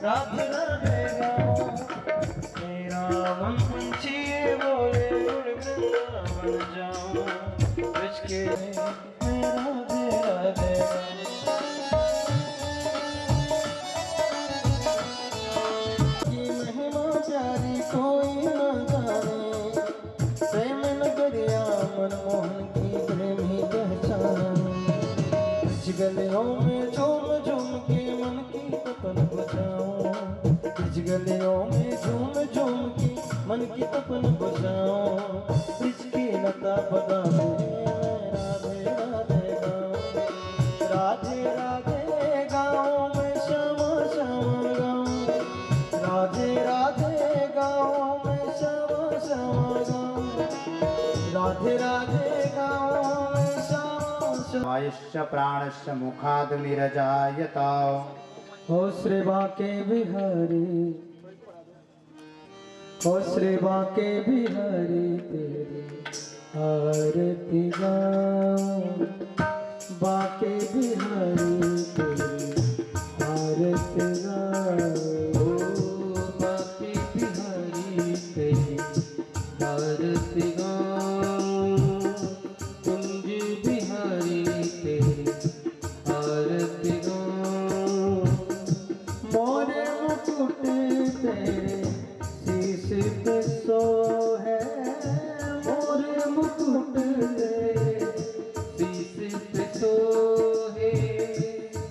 राधे राधे गाओ। मेरा मन पंछी बोले उड़ वृंदावन जाऊं, ब्रज के मैं राधे राधे की महिमा प्यारी कोई न जाने, प्रेम नगरिया मनमोहन की प्रेमी पहचान। ब्रज गलियों में झूम झूम के मन की तपन बुझाऊं, ब्रज गलियों में झूम झूम के मन की तपन बुझाऊं। ब्रज की लता बगा राधे राधे गाऊं, राधे राधे गाऊं मैं श्यामा श्यामा गाऊं, राधे राधे गाऊं मैं श्यामा श्यामा गाऊं, राधे राधे गाऊं मैं श्यामा श्यामा। वायुष्य प्राणस्य मुखाद् विरजायता। हो श्री बाके बिहारी, हो श्री बाके बिहारी तेरी आरती गाऊं, बाके बिहारी तेरी आरती गाऊं, बाके बिहारी तेरी आरती गाऊं, कुंज बिहारी तेरी आरती गाऊं। मोरे मुकुट तेरे शीश पे सो है, मोरे मुकुट तेरे शीश पे सो है।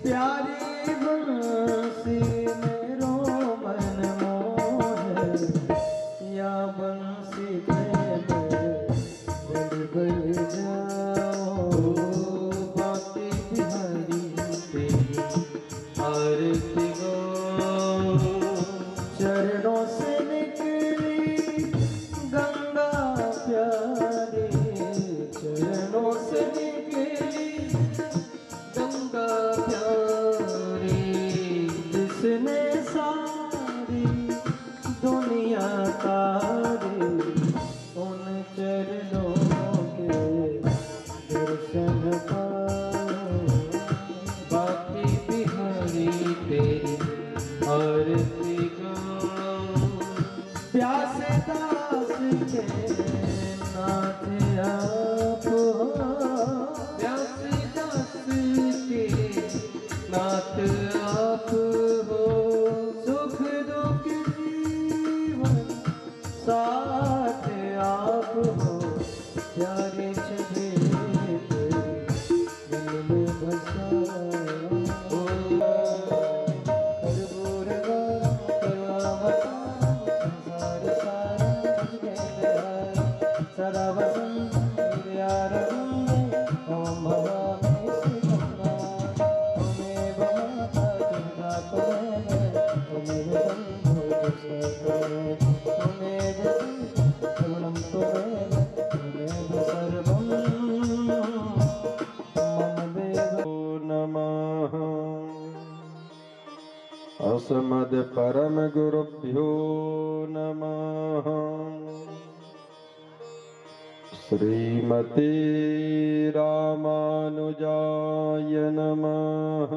प्यारी बंसी मेरो मन मोह, या बंसी पे बल बल जाओ, बाके बिहारी तेरी आरती गाऊं। चरणों से निकली गंगा प्यारी, चरणों से निकली गंगा प्यारी, जिसने सारी दुनिया तारी, उन चरणों के दर्शन पाओ, बाके बिहारी तेरी आरती गाऊं। प्यासे दास के नाथ आप हो, प्यासे दास के नाथ आप हो, सुख दुख जीवन साथ आप हो। प्यारे छबे तेरी दिल में बसाओ, सदा वसंत प्यार ओम भवानी सिकंदा, त्वमेव माता दुर्गा त्वमेव, त्वमेव बंधु त्वमेव, त्वमेव शरणं त्वमेव, त्वमेव सर्वं मम देव। नमः अस्मद् परम गुरुभ्यो नमः। श्रीमते रामानुजाय नमः।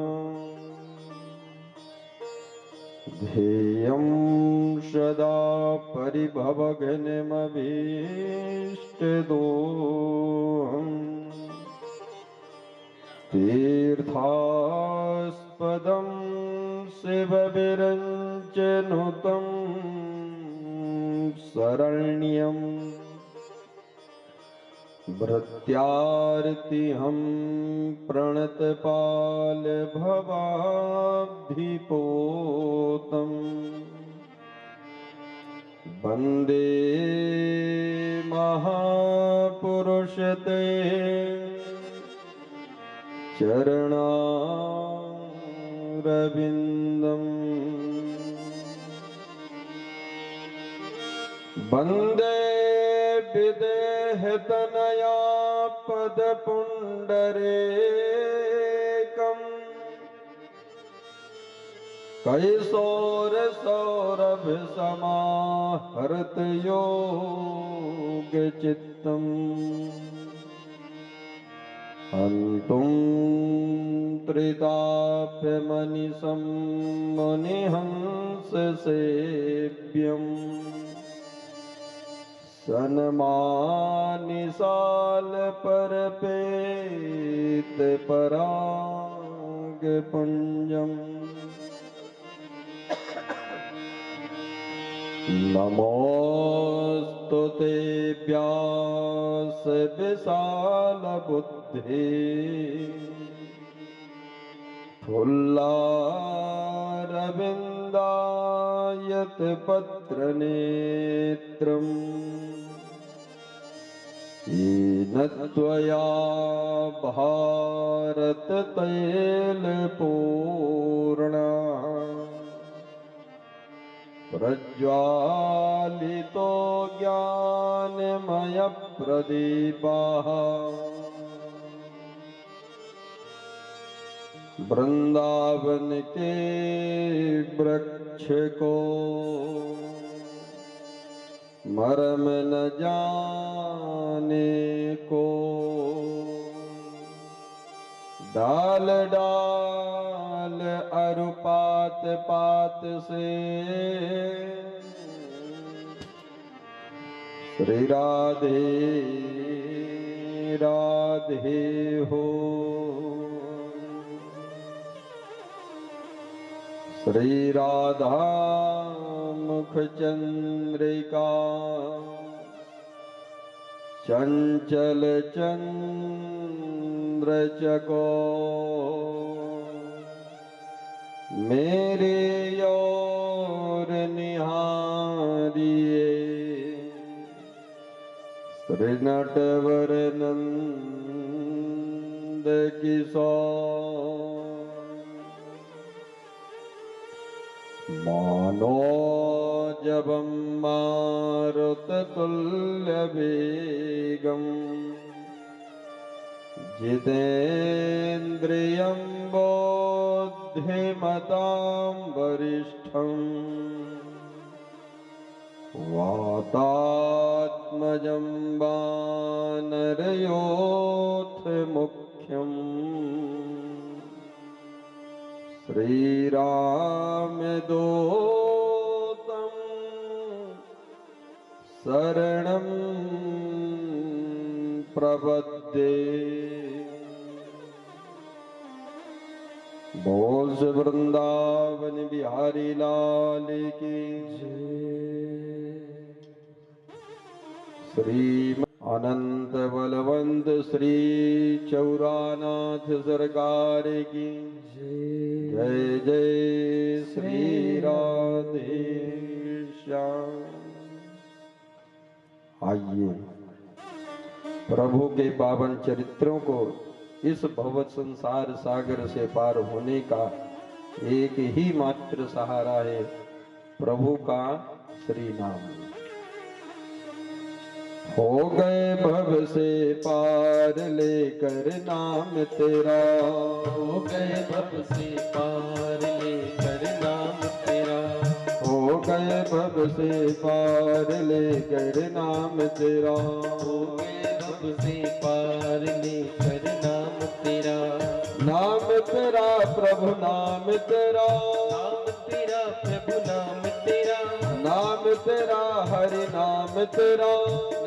ध्येयं सदा परिभवघ्नमभीष्टदोहम्, तीर्थास्पदं शिवविरञ्चनुतं शरण्यम्। भृत्यार्तिहं प्रणतपाल भवाब्धिपोतम्, वन्दे महापुरुषते चरणारविन्दम्। वन्दे विदेहतनया पदपुण्डरीकम्, कैशोरसौरभसमाहृतयोगचित्तम्। हन्तुं त्रिताप्यमनिशं मुनिहं सेव्यम् सन्मानिसाल पर पेत पराग पुंजम् नमोस्तुते व्यास विशाल बुद्धि फुल्लारविन्दायत पत्र नेत्रम् येन त्वया भारत तैलपूर्णा प्रज्वालितो ज्ञानमय प्रदीपः वृंदावन के वृक्ष को मरम न जाने को डाल डाल अरु पात पात से श्री राधे राधे हो श्री राधा मुख चंद्रिका चंचल चंद्र चको मेरे ओर निहारिए श्री नटवर नंद किशोर मानो जबं मारुत तुल्य वेगम् जितेन्द्रियं बुद्धिमतां वरिष्ठम् वातात्मजं वानरयोऽथ मुख्यम् श्रीराम दूतं शरणं प्रपद्ये बोल से वृंदावन बिहारी लाल की श्री अनंत बलवंत श्री चौरानाथ सरकार की जय जय श्री राधे श्याम। आइए प्रभु के पावन चरित्रों को इस भवत संसार सागर से पार होने का एक ही मात्र सहारा है प्रभु का श्री नाम। हो गए भव से पार लेकर नाम तेरा, हो गए भव से पार लेकर नाम तेरा, हो गए भव से पार लेकर नाम तेरा, हो गए भव से पार लेकर नाम तेरा, नाम तेरा प्रभु नाम तेरा, नाम तेरा प्रभु नाम तेरा, नाम तेरा हरि नाम तेरा,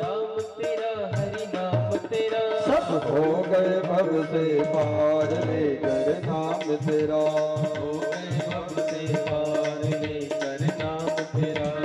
नाम तेरा हरि नाम तेरा, सब हो गए भव से पार लेकर नाम तेरा, हो गए भव से पार लेकर नाम तेरा।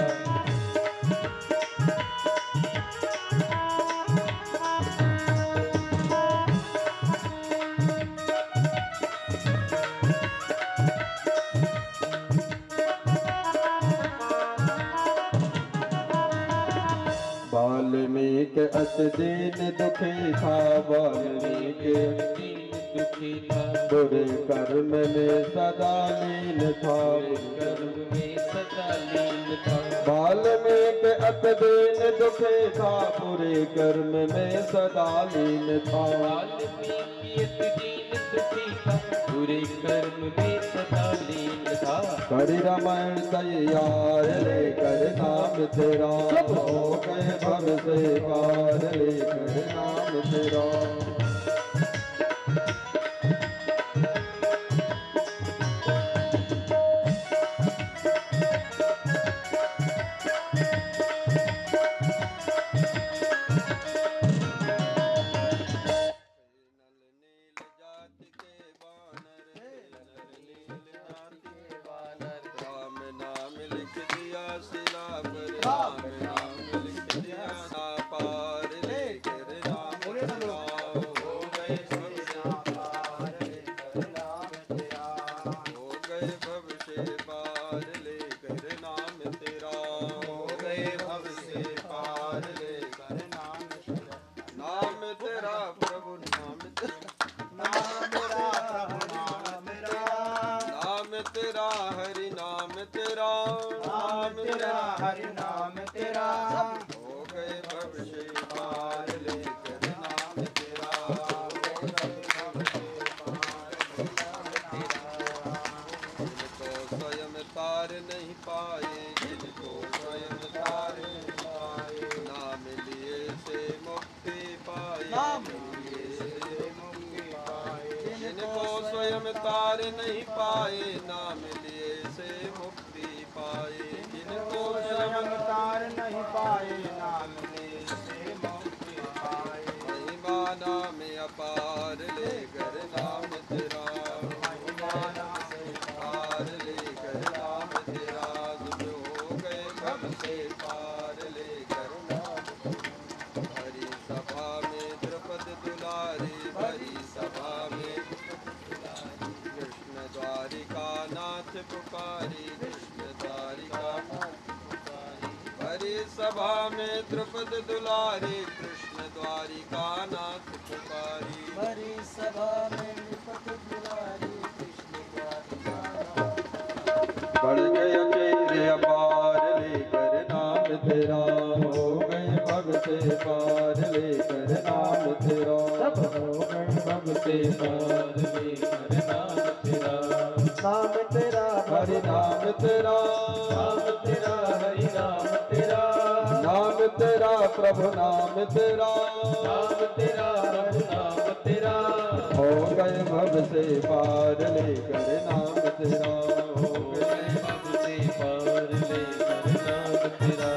वाल्मीकि अति दीन दुखी था, वाल्मीकि दीन दुखी था, बुरे कर्म में सदा लीन था, कर्म में सदा लीन था, वाल्मीकि अति दीन दुखी था, बुरे कर्म में सदा लीन था, वाल्मीकि अति दीन दुखी था, बुरे कर्म में सदा लीन था, करि रमण तैयार लेकर नाम तेरा, हो गए भव से पार लेकर नाम तेरा। नाम तेरा हरि नाम तेरा हो गए भविष्य पार लेकर नाम तेरा जिनको स्वयं तार नहीं पाए जिनको स्वयं तार नहीं पाए नाम लिए से मुक्ति पाए नाम लिए से मुक्ति पाए जिनको स्वयं तार नहीं पाए नाम लिए से मुक्ति पाए जिनको स्वयं तार नहीं पाए नाम ले से मुक्ति पाए महिमा नाम अपार लेकर नाम तेरा पार लेकर नाम तेरा जो हो गए भव से पार लेकर नाम हरि सभा में द्रौपद दुलारी भरी सभा में कृष्ण द्वारिका नाथ पुकारी कृष्ण द्वारिका हरि सभा में द्रौपद दुलारी कृष्ण द्वारिका नाथ पुकारी हरि सभा में निपट दुलारी कृष्ण द्वारिका बढ़ गए तेरे अपार लेकर नाम तेरा हो गए भव से पार लेकर नाम तेरा हो गए भव से पार लेकर नाम तेरा नाम तेरा हरि नाम तेरा हरि नाम तेरा नाम तेरा प्रभु नाम तेरा नाम तेरा प्रभु नाम तेरा हो गए भव से पार लेकर नाम तेरा हो गए भव से पार लेकर नाम तेरा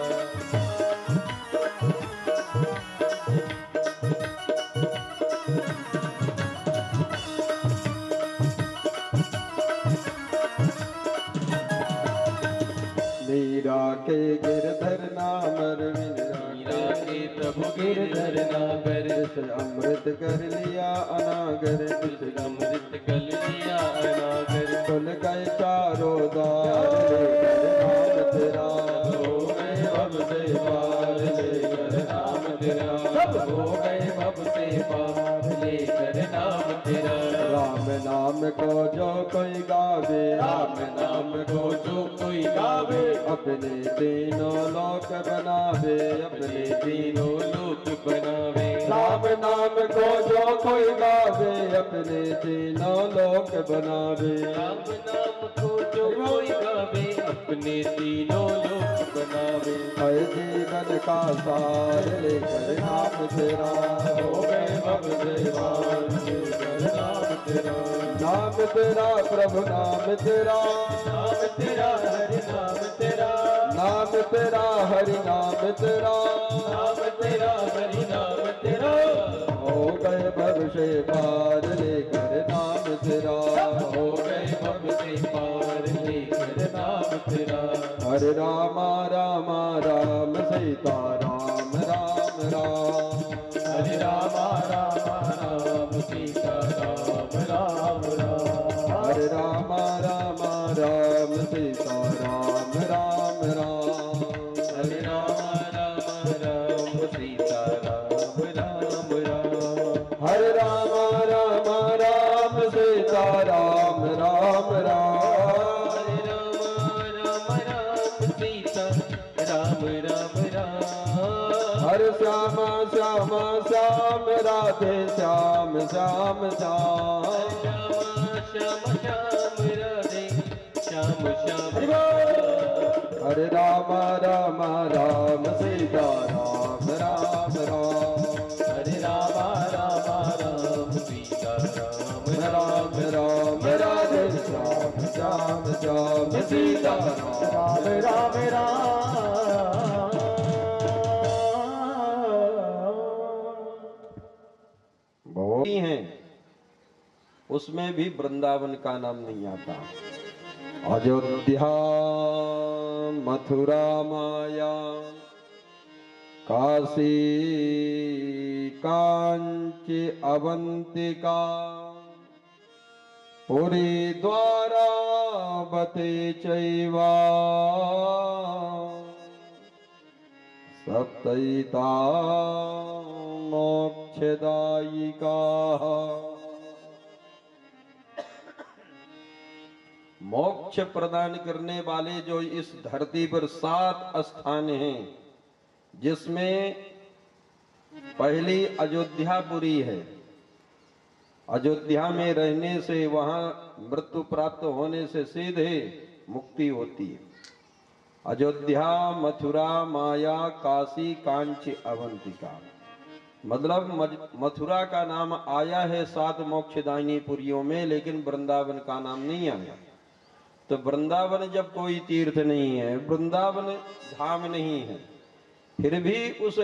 मीरा के गिरधर नाम मीरा के प्रभु गिरधर नागर अमृत कर लिया अनागर अमृत कल लिया अनागर खुल गए चारों द्वार लेकर नाम तेरा हो गए भव से पार लेकर नाम तेरा हो गए भव से पार लेकर नाम तेरा राम नाम को जो कोई गावे राम नाम को जो कोई गावे अपने तीनों लोक बनावे अपने तीनों लोक बनावे राम नाम को जो कोई गावे अपने तीनों लोक बनावे राम नाम को जो कोई गावे अपने तीनों लोक बनावे हर जीवन का सार लेकर नाम तेरा हो गए भव से पार लेकर नाम तेरा नाम तेरा प्रभु नाम तेरा नाम तेरा हरि नाम तेरा नाम तेरा हरि नाम तेरा नाम तेरा हरि नाम तेरा हो गए भव से पार लेकर नाम तेरा हो गए भव से पार लेकर नाम तेरा हरे रामा रामा राम सीता राम राम राम हरे रामा रामा राम सीता राम राम राम हरे रामा रामा राम सीता राम राम राम हरे रामा रामा राम सीता राम राम राम हरे रामा रामा राम सीता राम राम राम हरे रामा रामा राम सीता राम राम राम हरे श्यामा श्यामा श्याम राधे श्याम श्याम श्याम श्याम श्याम श्याम राधे श्याम श्याम हरे रामा रामा राम सीता राम राम राम हरे रामा रामा राम सीता राम राम राम राधे श्याम श्याम श्याम सीता राम राम बहुत ही हैं उसमें भी वृंदावन का नाम नहीं आता अयोध्या मथुरा माया काशी कांची अवंतिका पुरी द्वारावती चैवा सप्तैता मोक्षदायिका मोक्ष प्रदान करने वाले जो इस धरती पर 7 स्थान हैं, जिसमें पहली अयोध्यापुरी है। अयोध्या में रहने से, वहां मृत्यु प्राप्त होने से सीधे मुक्ति होती है। अयोध्या, मथुरा, माया, काशी, कांची, अवंतिका। मतलब मथुरा का नाम आया है 7 मोक्षदायिनी पुरियों में, लेकिन वृंदावन का नाम नहीं आया। तो वृंदावन जब कोई तीर्थ नहीं है, वृंदावन धाम नहीं है, फिर भी उस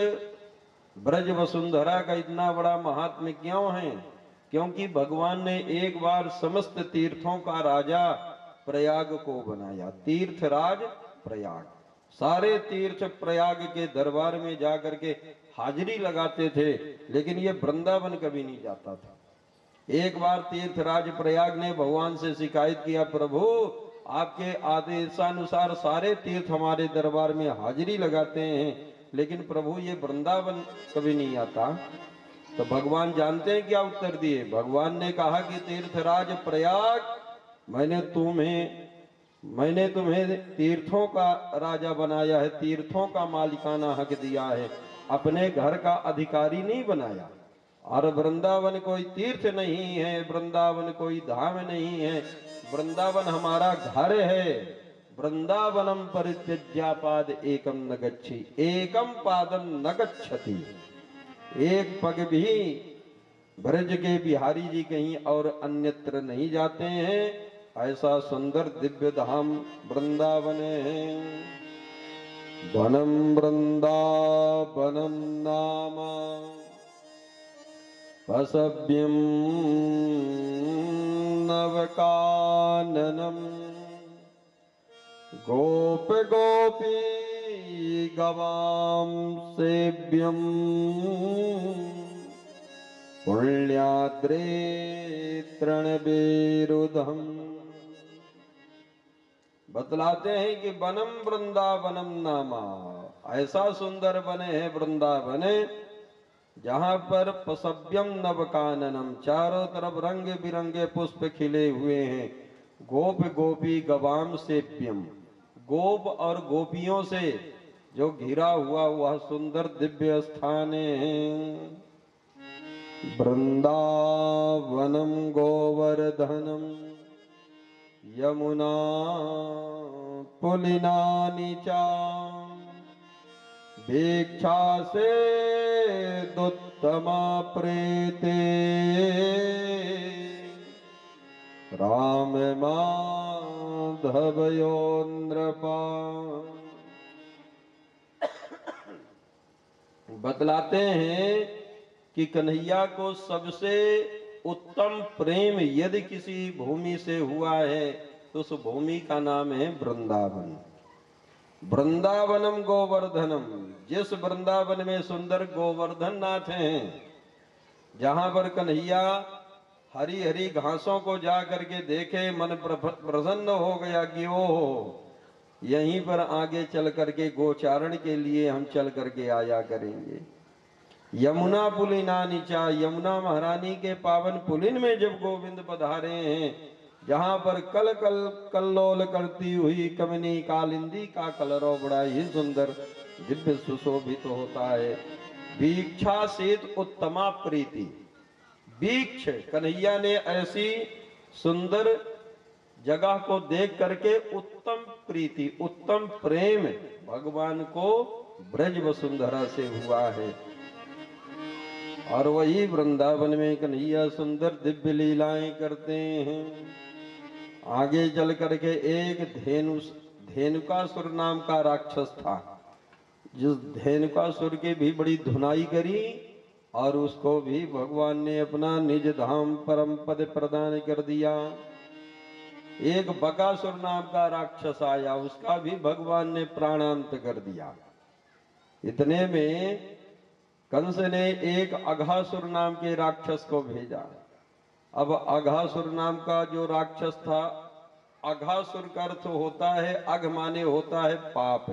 ब्रज वसुंधरा का इतना बड़ा महात्म्य क्यों है? क्योंकि भगवान ने एक बार समस्त तीर्थों का राजा प्रयाग को बनाया। तीर्थराज प्रयाग, सारे तीर्थ प्रयाग के दरबार में जाकर के हाजिरी लगाते थे, लेकिन ये वृंदावन कभी नहीं जाता था। एक बार तीर्थराज प्रयाग ने भगवान से शिकायत किया, प्रभु आपके आदेशानुसार सारे तीर्थ हमारे दरबार में हाजिरी लगाते हैं, लेकिन प्रभु ये वृंदावन कभी नहीं आता। तो भगवान जानते हैं क्या उत्तर दिए? भगवान ने कहा कि तीर्थराज प्रयाग, मैंने तुम्हें तीर्थों का राजा बनाया है, तीर्थों का मालिकाना हक दिया है, अपने घर का अधिकारी नहीं बनाया। और वृंदावन कोई तीर्थ नहीं है, वृंदावन कोई धाम नहीं है, वृंदावन हमारा घर है। वृंदावनम परित्यज्य पाद एकम न गच्छति, एकम पादम न गच्छति। एक पग भी ब्रज के बिहारी जी कहीं और अन्यत्र नहीं जाते हैं। ऐसा सुंदर दिव्य धाम वृंदावन है। वनम वृंदावनम नाम पसव्यम नवकाननम गोप गोपी गवाम सेव्यम पुण्याद्रे तृणबेरुधम। बतलाते हैं कि वनम वृंदावनम नामा, ऐसा सुंदर बने है वृंदावन जहां पर पसव्यम नवकाननम, चारों तरफ रंग बिरंगे पुष्प खिले हुए हैं। गोप गोपी गवाम सेव्यम, गोप और गोपियों से जो घिरा हुआ वह सुंदर दिव्य स्थान है। वृंदावनम गोवर्धनम यमुना पुलिनानि च भिक्षा से दुत्तमा प्रीते राम माधवयो नृपा। बतलाते हैं कि कन्हैया को सबसे उत्तम प्रेम यदि किसी भूमि से हुआ है तो उस भूमि का नाम है वृंदावन। वृंदावनम गोवर्धनम, जिस वृंदावन में सुंदर गोवर्धन नाथ हैं, जहां पर कन्हैया हरी हरी घासों को जा करके देखे, मन प्रसन्न हो गया कि ओहो यहीं पर आगे चल करके गोचारण के लिए हम चल करके आया करेंगे। यमुना पुलिनानि च, यमुना महारानी के पावन पुलिन में जब गोविंद पधारे हैं, जहां पर कल कल कल्लोल करती हुई कमनी कालिंदी का कलरव बड़ा ही सुंदर दिव्य सुशोभित होता है। वीक्षा सेत उत्तमा प्रीति, वीक्ष कन्हैया ने ऐसी सुंदर जगह को देख करके उत्तम प्रीति, उत्तम प्रेम भगवान को ब्रज वसुंधरा से हुआ है। और वही वृंदावन में कन्हैया सुंदर दिव्य लीलाएं करते हैं। आगे चल करके एक धेनुकासुर नाम का राक्षस था, जिस धेनुकासुर की भी बड़ी धुनाई करी और उसको भी भगवान ने अपना निज धाम परम पद प्रदान कर दिया। एक बकासुर नाम का राक्षस आया, उसका भी भगवान ने प्राणांत कर दिया। इतने में कंस ने एक अघासुर नाम के राक्षस को भेजा। अब अघासुर नाम का जो राक्षस था, अघासुर का अर्थ होता है, अघ माने होता है पाप।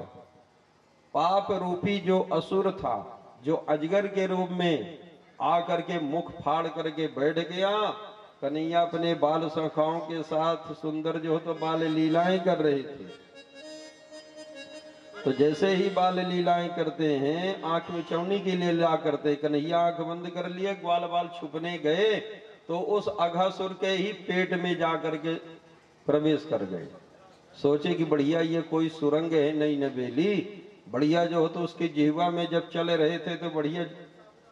पाप रूपी जो असुर था, जो अजगर के रूप में आकर के मुख फाड़ करके बैठ गया, कन्हैया अपने बाल सखाओं के साथ सुंदर जो तो बाल लीलाएं कर रहे थे। तो जैसे ही बाल लीलाएं करते हैं, आंख में चौनी की लीला करते, कन्हैया आंख बंद कर लिए, ग्वाल बाल छुपने गए तो उस अघासुर के ही पेट में जा करके प्रवेश कर गए। सोचे कि बढ़िया ये कोई सुरंग है नई नवेली, बढ़िया जो हो तो उसकी जिह्वा में जब चले रहे थे तो बढ़िया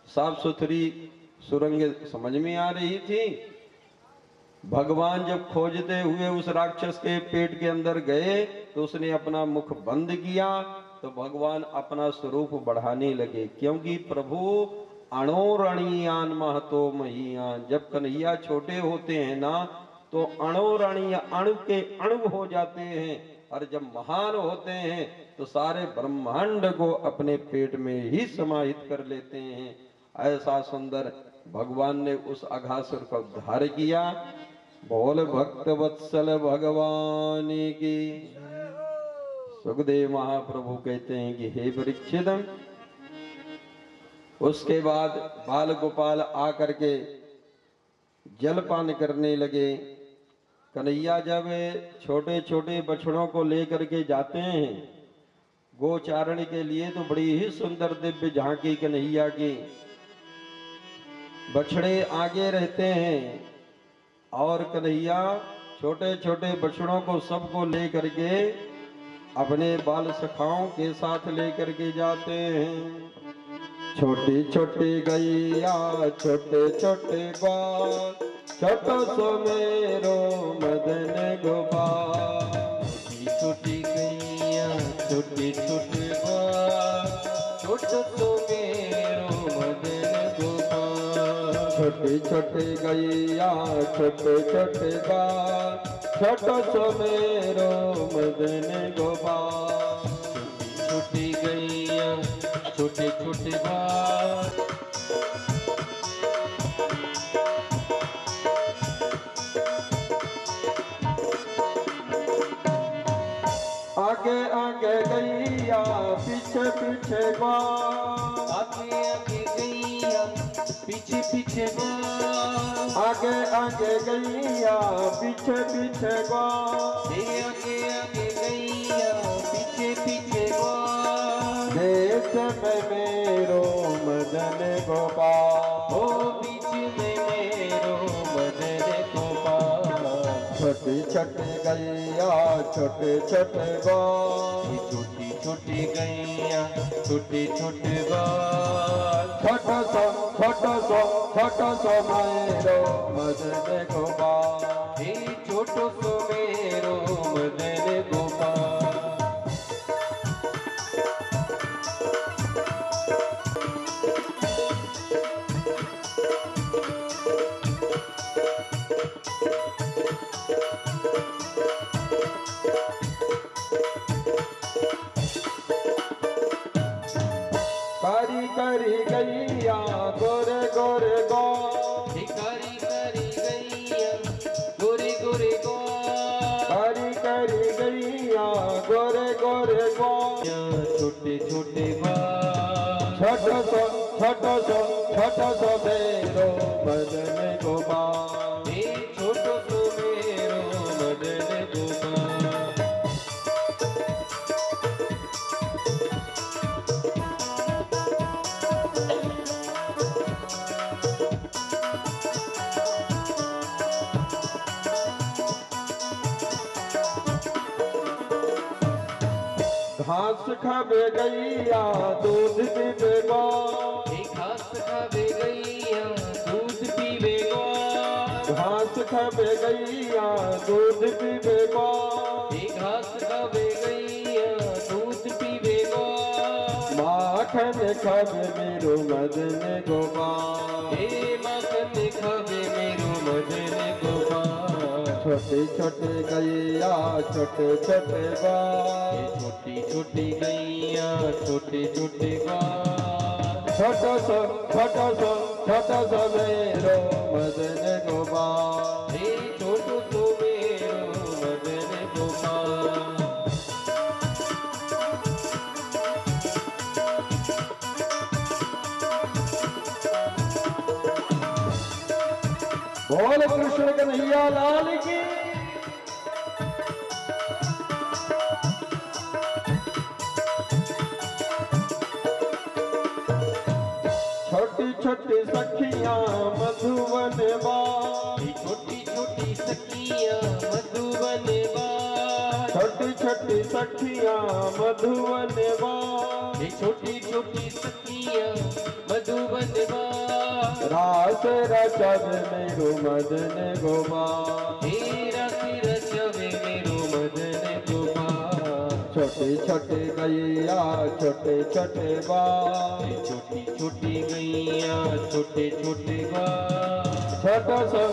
साफ सुथरी सुरंग समझ में आ रही थी। भगवान जब खोजते हुए उस राक्षस के पेट के अंदर गए तो उसने अपना मुख बंद किया, तो भगवान अपना स्वरूप बढ़ाने लगे, क्योंकि प्रभु अणोरणीयान महतो महीयान। जब कन्हैया छोटे होते हैं ना तो अणोरणीय अणु के अणु हो जाते हैं, और जब महान होते हैं तो सारे ब्रह्मांड को अपने पेट में ही समाहित कर लेते हैं। ऐसा सुंदर भगवान ने उस अघासुर का उद्धार किया। बोल भक्त वत्सल भगवान की। सुखदेव महाप्रभु कहते हैं कि हे परीक्षित, उसके बाद बाल गोपाल आकर के जलपान करने लगे। कन्हैया जब छोटे छोटे बछड़ों को लेकर के जाते हैं गोचारण के लिए तो बड़ी ही सुंदर दिव्य झांकी कन्हैया की। बछड़े आगे रहते हैं और कन्हैया छोटे छोटे बछड़ों को सबको लेकर के अपने बाल सखाओं के साथ लेकर के जाते हैं। छोटी छोटी गैया छोटे छोटे बाल, छोटो सो मेरो मदन गोपाल। छोटी गैया छोटी छोटी बाल, छोटो सो मेरो मदन गोपाल। छोटी छोटी गैया छोटे छोटे बाल, छोटो सो मेरो मदन गोपाल। छोटी गैया छोटे छोटे बाल, आगे आगे गैया पीछे पीछे बाल, आगे आगे गैया पीछे पीछे बाल। आगे आगे गैया पीछे पीछे बाल, आगे आगे गैया पीछे पीछे बाल। देश में मेरो मदन गोपाल, ओ बीच में मेरो मदन गोपाल। छोटी छोटी गैया छोटे छोटे बाल, छोटी छोटी गैया छोटे छोटे बाल। छोटो सो मेरो मदन गोपाल। हे छोटो सो मेरो मदन गोपाल। कारी कारी गैया गोरे गोरे गोल, कारी कारी गैया गोरे गोरे गोल। कारी कारी गैया गोरे गोरे गोल। छोटे छोटे बाल, छोटो सो मेरो मदन गोपाल। हे छोटो सो मेरो मदन गोपाल। घास खावे गैया दूध पीवे गोल, घास खावे गैया दूध पीवे गोल। घास खावे गैया दूध पीवे गोल। घास खावे गैया दूध पीवे गोल। माखन खावे मेरो मदन गोपाल, हे माखन खावे मेरो मदन गोपाल। छोटी छोटी गैया छोटे छोटे बाल, छोटी छोटी गैया छोटे छोटे बाल। छोटो सो मेरो मदन गोपाल। हे छोटो सो मेरो मदन गोपाल। बोल कृष्ण कन्हैया लाल की। छोटी छोटी सखियां मधुवन बाई, छोटी छोटी सखियां मधुवन बाई, छोटी छोटी सखियां मधुवन बाई, छोटी छोटी सखियां मधुवन बाई, रास रचब मेरो मदन गोपाल, रस रचवे मेरो मदन गोपाल। छोटे छोटे गैया छोटे छोटे बाल, छोटी छोटी गैया छोटे छोटे बाल, छोटा सो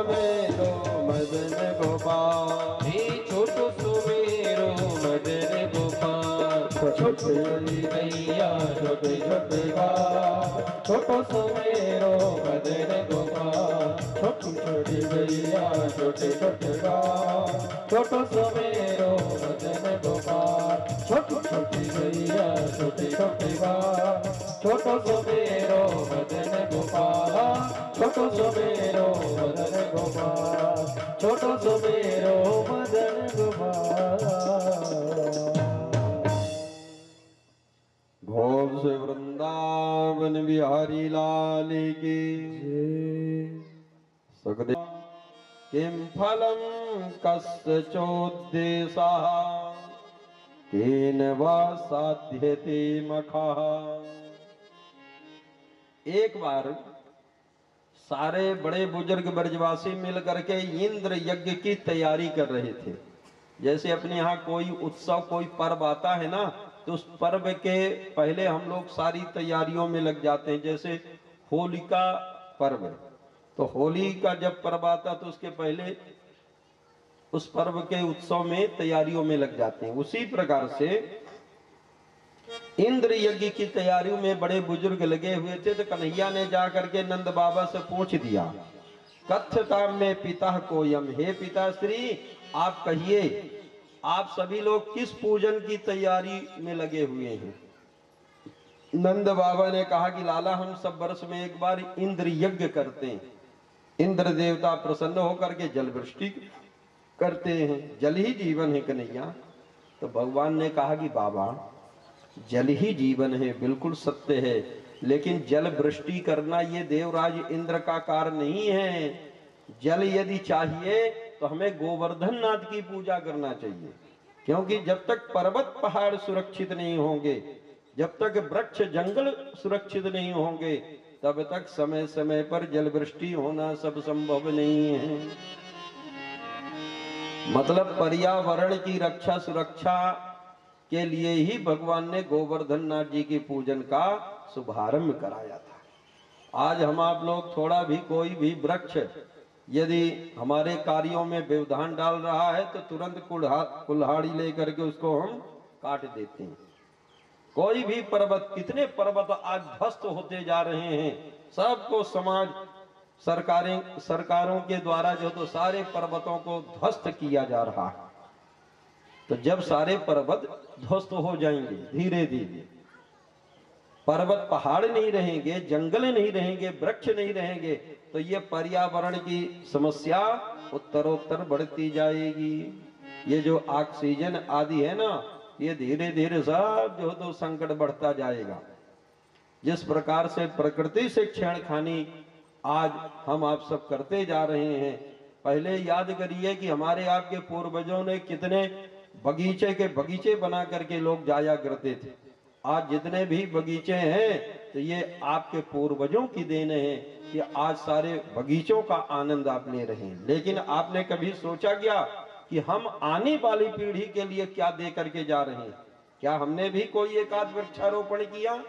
मेरो मदन गोपाल, छोटो सो मेरो मदन गोपाल। छोटे गैया छोटे छोटे बाल, छोटो सो मेरो मदन गोपाल, छोटी छोटी गैया छोटे छोटे बाल, छोटो सो मेरो मदन गोपाल, छोटी छोटी गैया छोटे छोटे बाल, छोटो सो मेरो मदन गोपाल, छोटो सो मेरो मदन गोपाल, छोटो सो मेरो मदन गोपाल। भोग से वृंदावन बिहारी लाल की सुखदेव। किम फलम कस्य चोद्देशः केन वा साध्यते मखः। एक बार सारे बड़े बुजुर्ग ब्रजवासी मिल करके इंद्र यज्ञ की तैयारी कर रहे थे। जैसे अपने यहाँ कोई उत्सव कोई पर्व आता है ना, तो उस पर्व के पहले हम लोग सारी तैयारियों में लग जाते हैं। जैसे होली का पर्व, तो होली का जब पर्व आता तो उसके पहले उस पर्व के उत्सव में तैयारियों में लग जाते हैं। उसी प्रकार से इंद्र यज्ञ की तैयारियों में बड़े बुजुर्ग लगे हुए थे। तो कन्हैया ने जा करके नंद बाबा से पूछ दिया, कथ्यता में पिता कोयम, हे पिताश्री आप कहिए आप सभी लोग किस पूजन की तैयारी में लगे हुए हैं। नंद बाबा ने कहा कि लाला हम सब वर्ष में एक बार इंद्र यज्ञ करते हैं। इंद्र देवता प्रसन्न होकर के जल वृष्टि करते हैं, जल ही जीवन है कन्हैया। तो भगवान ने कहा कि बाबा जल ही जीवन है, बिल्कुल सत्य है, लेकिन जल वृष्टि करना ये देवराज इंद्र का कार्य नहीं है। जल यदि चाहिए तो हमें गोवर्धन नाथ की पूजा करना चाहिए, क्योंकि जब तक पर्वत पहाड़ सुरक्षित नहीं होंगे, जब तक वृक्ष जंगल सुरक्षित नहीं होंगे, तब तक समय समय पर जल वृष्टि होना सब संभव नहीं है। मतलब पर्यावरण की रक्षा सुरक्षा के लिए ही भगवान ने गोवर्धन नाथ जी की पूजन का शुभारंभ कराया था। आज हम आप लोग थोड़ा भी कोई भी वृक्ष यदि हमारे कार्यों में व्यवधान डाल रहा है तो तुरंत कुल्हाड़ी लेकर के उसको हम काट देते हैं। कोई भी पर्वत, कितने पर्वत आज ध्वस्त होते जा रहे हैं, सबको समाज सरकारों के द्वारा जो तो सारे पर्वतों को ध्वस्त किया जा रहा है। तो जब सारे पर्वत ध्वस्त हो जाएंगे धीरे धीरे, पर्वत पहाड़ नहीं रहेंगे, जंगल नहीं रहेंगे, वृक्ष नहीं रहेंगे, तो ये पर्यावरण की समस्या उत्तरोत्तर बढ़ती जाएगी। ये जो ऑक्सीजन आदि है ना, ये धीरे धीरे सब जो तो संकट बढ़ता जाएगा। जिस प्रकार से प्रकृति से छेड़खानी आज हम आप सब करते जा रहे हैं, पहले याद करिए कि हमारे आपके पूर्वजों ने कितने बगीचे के बगीचे बना करके लोग जाया करते थे। आज जितने भी बगीचे हैं तो ये आपके पूर्वजों की देन है कि आज सारे बगीचों का आनंद आप ले रहे हैं। लेकिन आपने कभी सोचा क्या कि हम आने वाली पीढ़ी के लिए क्या दे करके जा रहे हैं? क्या हमने भी कोई एकाध वृक्षारोपण किया?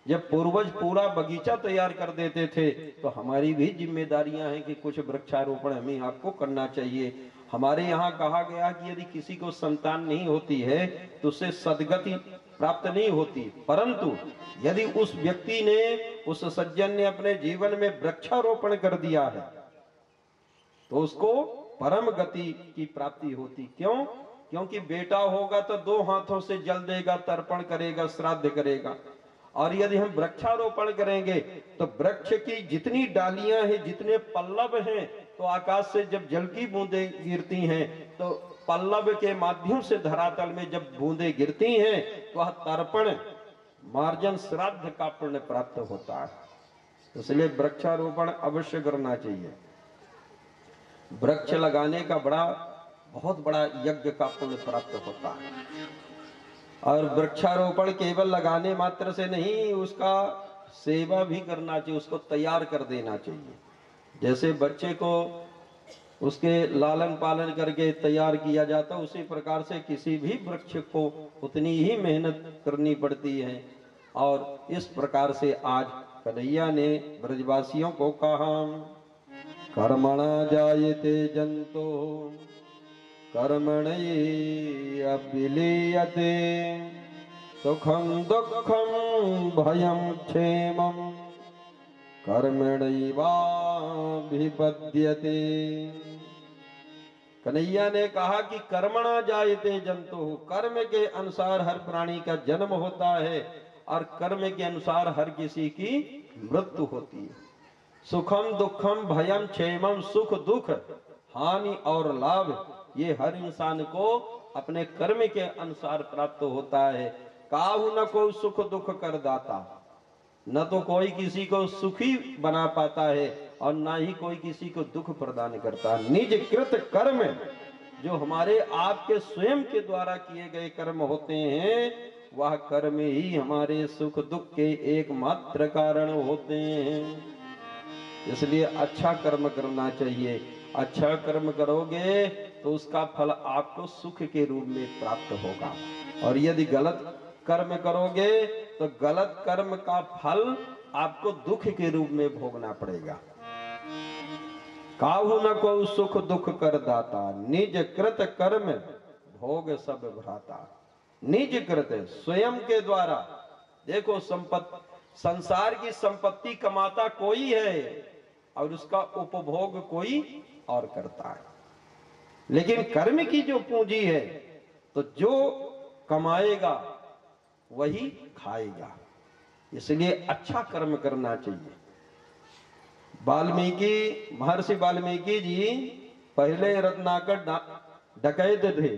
जब पूर्वज पूरा बगीचा तैयार कर देते थे तो हमारी भी जिम्मेदारियां हैं कि कुछ वृक्षारोपण हमें आपको करना चाहिए। हमारे यहाँ कहा गया कि यदि किसी को संतान नहीं होती है तो उससे सदगति प्राप्त नहीं होती, परंतु यदि उस व्यक्ति ने, उस सज्जन ने अपने जीवन में वृक्षारोपण कर दिया है तो उसको परम गति की प्राप्ति होती। क्यों? क्योंकि बेटा होगा तो 2 हाथों से जल देगा, तर्पण करेगा, श्राद्ध करेगा। और यदि हम वृक्षारोपण करेंगे तो वृक्ष की जितनी डालियां हैं, जितने पल्लव हैं, तो आकाश से जब जल की बूंदें गिरती हैं तो पल्लव के माध्यम से धरातल में जब बूंदें गिरती हैं तो वह तर्पण मार्जन श्राद्ध का पुण्य प्राप्त होता है। इसलिए वृक्षारोपण अवश्य करना चाहिए। वृक्ष लगाने का बहुत बड़ा यज्ञ का पुण्य प्राप्त होता है। और वृक्षारोपण केवल लगाने मात्र से नहीं, उसका सेवा भी करना चाहिए, उसको तैयार कर देना चाहिए। जैसे बच्चे को उसके लालन पालन करके तैयार किया जाता, उसी प्रकार से किसी भी वृक्ष को उतनी ही मेहनत करनी पड़ती है। और इस प्रकार से आज कन्हैया ने ब्रजवासियों को कहा, कर्मणा जायते जंतो कर्मणि अभिलीयते सुखम दुखम भयम क्षेमम कर्मणैवाभिपद्यते। कन्हैया ने कहा कि कर्मणा जायते जंतु, कर्म के अनुसार हर प्राणी का जन्म होता है और कर्म के अनुसार हर किसी की मृत्यु होती है। सुखम दुखम भयम क्षेमम, सुख दुख हानि और लाभ ये हर इंसान को अपने कर्म के अनुसार प्राप्त होता है। काहू न कोई सुख दुख कर दाता, न तो कोई किसी को सुखी बना पाता है और न ही कोई किसी को दुख प्रदान करता। निज कृत कर्म, जो हमारे आपके स्वयं के द्वारा किए गए कर्म होते हैं, वह कर्म ही हमारे सुख दुख के एकमात्र कारण होते हैं। इसलिए अच्छा कर्म करना चाहिए। अच्छा कर्म करोगे तो उसका फल आपको सुख के रूप में प्राप्त होगा, और यदि गलत कर्म करोगे तो गलत कर्म का फल आपको दुख के रूप में भोगना पड़ेगा। काहू न को सुख दुख कर दाता, निज कृत कर्म भोग सब भ्राता। निज कृत, स्वयं के द्वारा। देखो, संसार की संपत्ति कमाता कोई है और उसका उपभोग कोई और करता है, लेकिन कर्म की जो पूंजी है तो जो कमाएगा वही खाएगा। इसलिए अच्छा कर्म करना चाहिए। महर्षि वाल्मीकि जी पहले रत्नाकर डकैत थे,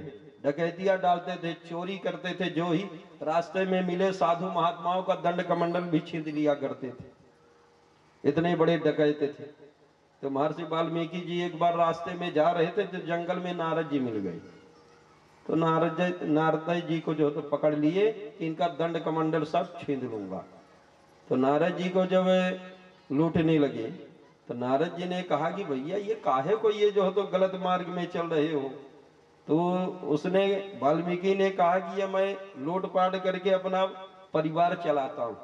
डकैतियां डालते थे, चोरी करते थे। जो ही रास्ते में मिले साधु महात्माओं का दंड कमंडल भी छीन लिया करते थे, इतने बड़े डकैत थे। तो महर्षि वाल्मीकि जी एक बार रास्ते में जा रहे थे तो जंगल में नारद जी मिल गए। तो नारद जी को जो तो पकड़ लिए कि इनका दंड कमंडल सब छीन लूंगा। तो नारद जी को जब लूटने लगे तो नारद जी ने कहा कि भैया ये काहे को ये जो तो गलत मार्ग में चल रहे हो। तो उसने वाल्मीकि ने कहा कि ये मैं लूटपाट करके अपना परिवार चलाता हूँ।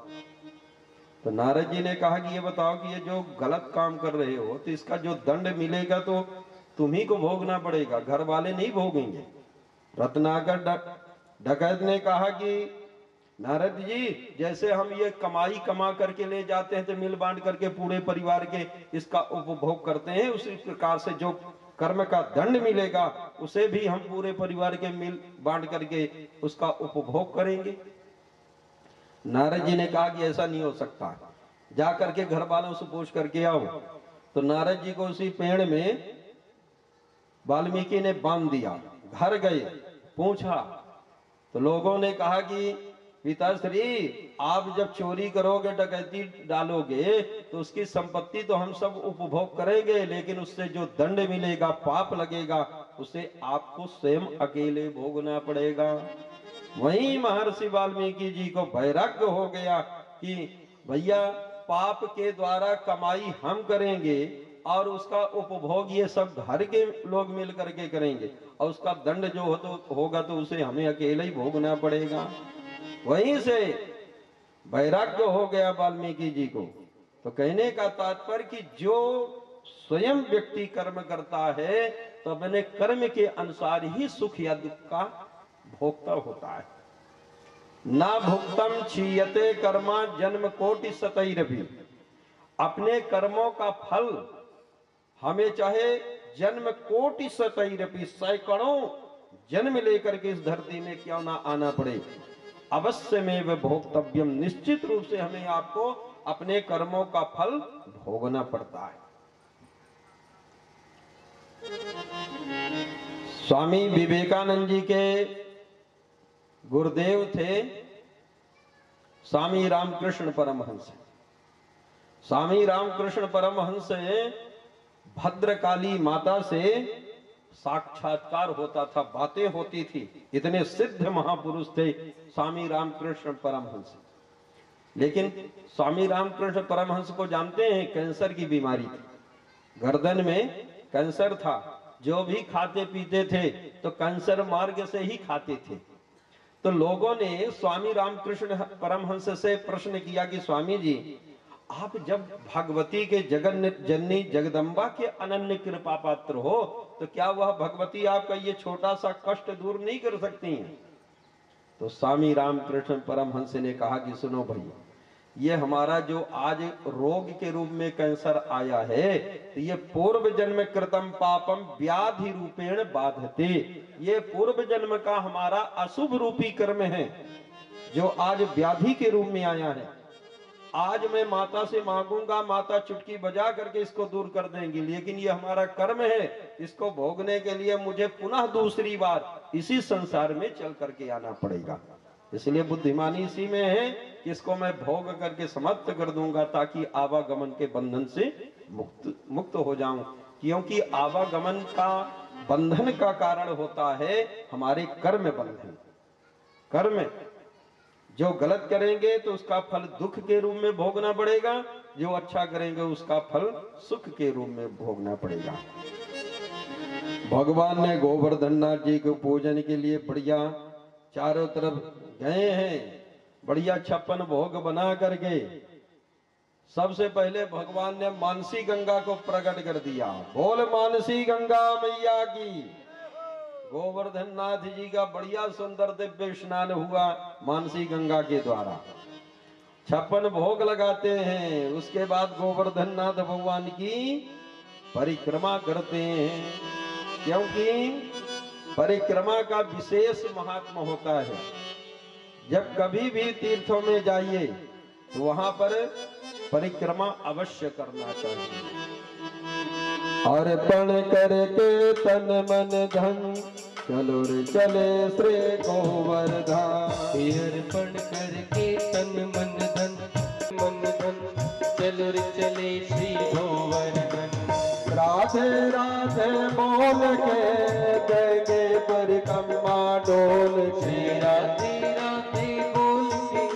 तो नारद जी ने कहा कि ये बताओ कि ये जो गलत काम कर रहे हो तो इसका जो दंड मिलेगा तो तुम्ही को भोगना पड़ेगा, घर वाले नहीं भोगेंगे। रत्नाकर डकैत ने कहा कि नारद जी, जैसे हम ये कमाई कमा करके ले जाते हैं तो मिल बांट करके पूरे परिवार के इसका उपभोग करते हैं, उसी प्रकार से जो कर्म का दंड मिलेगा उसे भी हम पूरे परिवार के मिल बांट करके उसका उपभोग करेंगे। नारद जी ने कहा कि ऐसा नहीं हो सकता, जा करके घर वालों से पूछ करके आओ। तो नारद जी को उसी पेड़ में वाल्मीकि ने बांध दिया। घर गए, पूछा तो लोगों ने कहा कि पिताश्री, आप जब चोरी करोगे, डकैती डालोगे तो उसकी संपत्ति तो हम सब उपभोग करेंगे, लेकिन उससे जो दंड मिलेगा, पाप लगेगा, उसे आपको स्वयं अकेले भोगना पड़ेगा। वहीं महर्षि वाल्मीकि जी को वैराग्य हो गया कि भैया पाप के द्वारा कमाई हम करेंगे और उसका उपभोग ये सब घर के लोग मिल करके करेंगे, और उसका दंड जो होगा तो उसे हमें अकेले ही भोगना पड़ेगा। वहीं से वैराग्य हो गया वाल्मीकि जी को। तो कहने का तात्पर्य कि जो स्वयं व्यक्ति कर्म करता है तो अपने कर्म के अनुसार ही सुख या दुख का भोक्ता होता है। ना भुक्तम क्षीयते कर्मा जन्म कोटि सतैरभि। अपने कर्मों का फल हमें चाहे जन्म कोटि सतैरभि, सैकड़ों जन्म लेकर के इस धरती में क्यों ना आना पड़े, अवश्यमेव भोक्तव्यम, निश्चित रूप से हमें आपको अपने कर्मों का फल भोगना पड़ता है। स्वामी विवेकानंद जी के गुरुदेव थे स्वामी रामकृष्ण परमहंस। स्वामी रामकृष्ण परमहंस भद्रकाली माता से साक्षात्कार होता था, बातें होती थी, इतने सिद्ध महापुरुष थे स्वामी रामकृष्ण परमहंस। लेकिन स्वामी रामकृष्ण परमहंस को जानते हैं, कैंसर की बीमारी थी, गर्दन में कैंसर था। जो भी खाते पीते थे तो कैंसर मार्ग से ही खाते थे। तो लोगों ने स्वामी रामकृष्ण परमहंस से प्रश्न किया कि स्वामी जी, आप जब भगवती के जगन जननी जगदम्बा के अनन्य कृपा पात्र हो, तो क्या वह भगवती आपका ये छोटा सा कष्ट दूर नहीं कर सकती हैं? तो स्वामी रामकृष्ण परमहंस ने कहा कि सुनो भैया, ये हमारा जो आज रोग के रूप में कैंसर आया है, तो ये पूर्व जन्म कृतम पापम व्याधि रूपेण बाधते, ये पूर्व जन्म का हमारा अशुभ रूपी कर्म है जो आज व्याधि के रूप में आया है। आज मैं माता से मांगूंगा, माता चुटकी बजा करके इसको दूर कर देंगी, लेकिन ये हमारा कर्म है, इसको भोगने के लिए मुझे पुनः दूसरी बार इसी संसार में चल करके आना पड़ेगा। इसलिए बुद्धिमानी इसी में है कि इसको मैं भोग करके समाप्त कर दूंगा ताकि आवागमन के बंधन से मुक्त हो जाऊं, क्योंकि आवागमन का बंधन का कारण होता है हमारे कर्म बंधन। कर्म जो गलत करेंगे तो उसका फल दुख के रूप में भोगना पड़ेगा, जो अच्छा करेंगे उसका फल सुख के रूप में भोगना पड़ेगा। भगवान ने गोवर्धन नाथ जी को पूजन के लिए बढ़िया चारों तरफ गए हैं, बढ़िया 56 भोग बना करके। सबसे पहले भगवान ने मानसी गंगा को प्रकट कर दिया। बोल मानसी गंगा मैया की। गोवर्धन नाथ जी का बढ़िया सुंदर दिव्य स्नान हुआ मानसी गंगा के द्वारा। 56 भोग लगाते हैं, उसके बाद गोवर्धन नाथ भगवान की परिक्रमा करते हैं, क्योंकि परिक्रमा का विशेष महात्मा होता है। जब कभी भी तीर्थों में जाइए तो वहां पर परिक्रमा अवश्य करना चाहिए। अर्पण करके तन मन धन चलो रे चले श्री गोवर्धन। अर्पण करके तन मन धन चलो रे चले श्री गोवर्धन। राधे राधे बोल के देंगे परिक्रमा डोल के। राधे राधे बोल के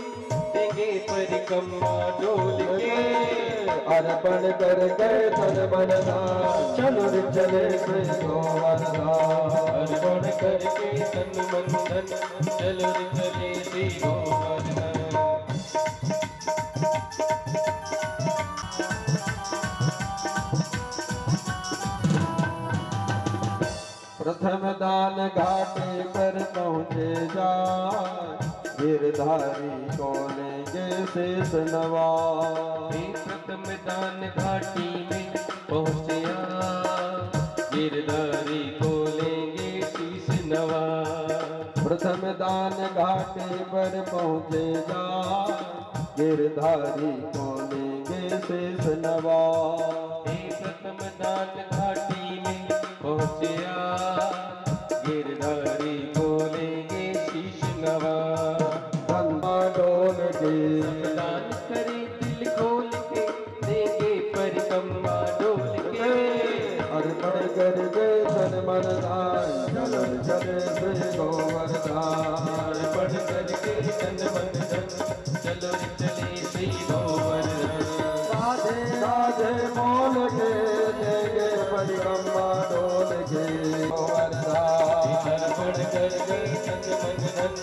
देंगे परिक्रमा डोल के। अर्पण करके तन मन धन चलो रे चले श्री गोवर्धन। अर्पण करके तन मन धन चलो रे चले श्री गोवर्धन। प्रथम दान घाटे पर पहुँचे जाए, गिरधारी को लेंगे शेष नवाज। प्रथम दान घाटी में पहुँचया, गिरधारी को लेंगे शीश नवाज। प्रथम दान घाटे पर पहुँचे जाए, गिरधारी को लेंगे शेष नवाज। प्रथम दान घाटी में पहुँचया, गिरधारी को लेंगे शीश नवाज। धनमा डोल के दान करे दिल खोल के देंगे परिक्रमा डोल के। अर्पण करके तन मन धन चलो चले श्री गोवर्धन। अर्पण करके तन मन धन चलो चले श्री गोवर्धन। राधे राधे बोल के देंगे परिक्रमा डोल के गोवर्धन। अर्पण करके तन मन धन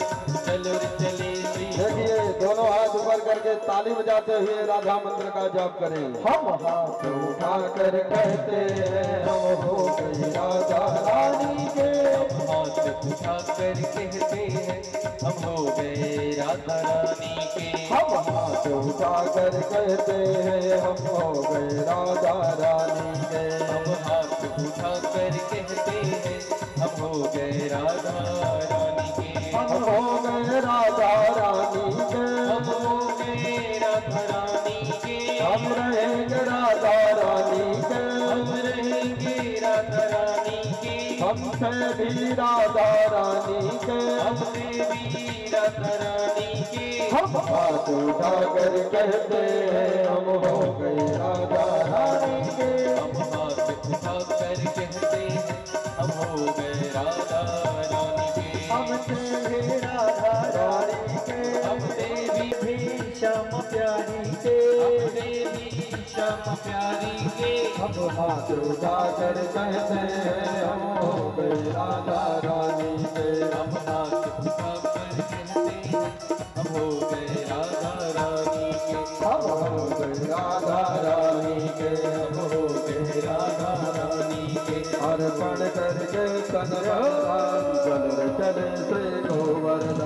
चलो चले श्री। देखिए दोनों हाथ ऊपर करके ताली बजाते हुए राधा मंत्र का जाप करें। हम हाथ उठा कर कहते हैं हम हो गई राधा रानी के। हाथ उठा कर कहते हैं हम हो गए राधा रानी के। हम हाथ उठा कर कहते हैं हम हो गए राधा रानी के। हम हाथ उठा कर कहते हैं हम हो गए राधा रानी के। हम हो गए राधा देवी राधा रानी के, हम देवी राधा रानी के, हम हाथ उठाकर कहते हैं हम हो गए राधा रानी के, हम हाथ उठाकर कहते हैं हम हो गए राधा रानी के, हम देवी राधा रानी के, हम देवी भी श्याम प्यारी के, हम देवी श्याम प्यारी के, हम हाथ उठाकर कहते हैं हम हो गए राधा रानी के, हम हाथ उठाकर कहते हैं हम हो गए राधा रानी के, हम हो गए राधा रानी के, हम हो गए राधा रानी के, अर्पण करके तन मन जल चले से गोवर्धन,